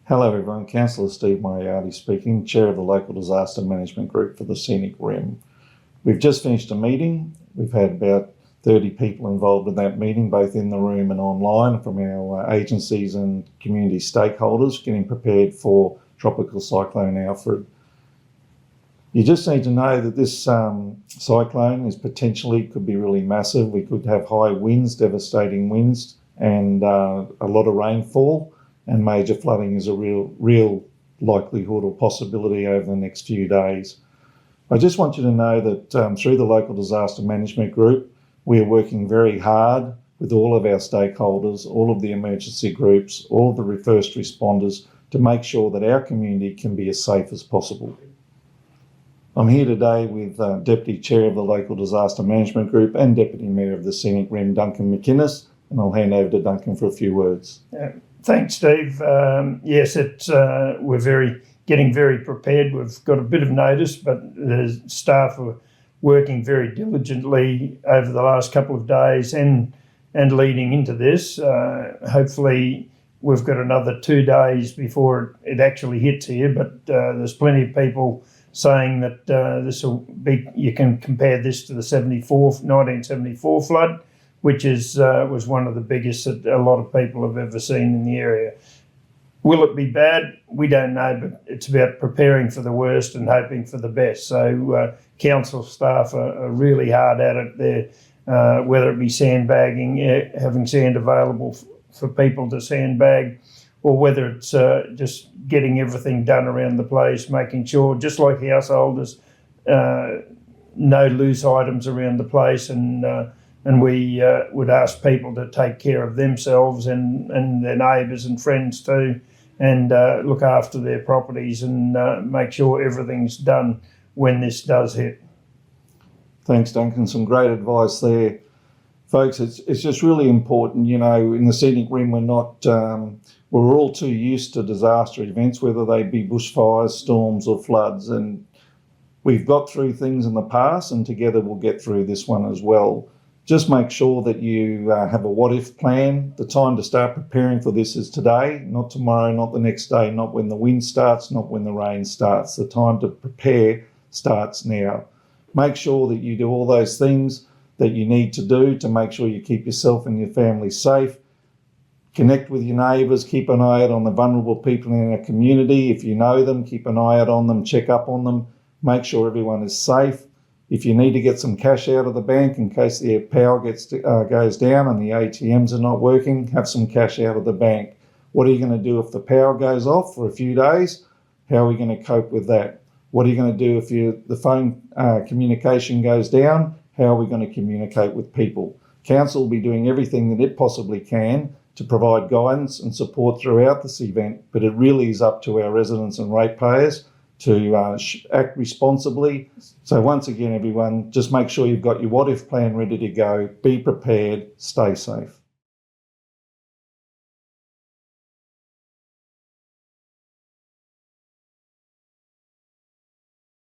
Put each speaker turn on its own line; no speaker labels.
Hello everyone, Councillor Stephen Moriarty speaking, Chair of the Local Disaster Management Group for the Scenic Rim. We've just finished a meeting. We've had about 30 people involved in that meeting, both in the room and online, from our agencies and community stakeholders, getting prepared for Tropical Cyclone Alfred. You just need to know that this cyclone is could be really massive. We could have high winds, devastating winds, and a lot of rainfall, and major flooding is a real likelihood or possibility over the next few days. I just want you to know that through the Local Disaster Management Group, we are working very hard with all of our stakeholders, all of the emergency groups, all of the first responders, to make sure that our community can be as safe as possible. I'm here today with Deputy Chair of the Local Disaster Management Group and Deputy Mayor of the Scenic Rim, Duncan McInnes, and I'll hand over to Duncan for a few words.
Thanks, Steve. Yes, we're getting very prepared. We've got a bit of notice, but the staff are working very diligently over the last couple of days and leading into this. Hopefully we've got another 2 days before it actually hits here, but there's plenty of people saying that this will be, you can compare this to the 1974 flood, which was one of the biggest that a lot of people have ever seen in the area. Will it be bad? We don't know, but it's about preparing for the worst and hoping for the best. So council staff are really hard at it there, whether it be sandbagging, having sand available for people to sandbag, or whether it's just getting everything done around the place, making sure, just like householders, no loose items around the place, and we would ask people to take care of themselves and their neighbours and friends too, and look after their properties and make sure everything's done when this does hit.
Thanks, Duncan. Some great advice there. Folks, it's just really important, you know, in the Scenic Rim we're all too used to disaster events, whether they be bushfires, storms or floods, and we've got through things in the past, and together we'll get through this one as well. Just make sure that you have a what-if plan. The time to start preparing for this is today, not tomorrow, not the next day, not when the wind starts, not when the rain starts. The time to prepare starts now. Make sure that you do all those things that you need to do to make sure you keep yourself and your family safe. Connect with your neighbours, keep an eye out on the vulnerable people in our community. If you know them, keep an eye out on them, check up on them, make sure everyone is safe. If you need to get some cash out of the bank in case the power goes down and the ATMs are not working, have some cash out of the bank. What are you going to do if the power goes off for a few days? How are we going to cope with that? What are you going to do if the phone communication goes down? How are we going to communicate with people? Council will be doing everything that it possibly can to provide guidance and support throughout this event, but it really is up to our residents and ratepayers to act responsibly. So once again, everyone, just make sure you've got your what-if plan ready to go. Be prepared, stay safe.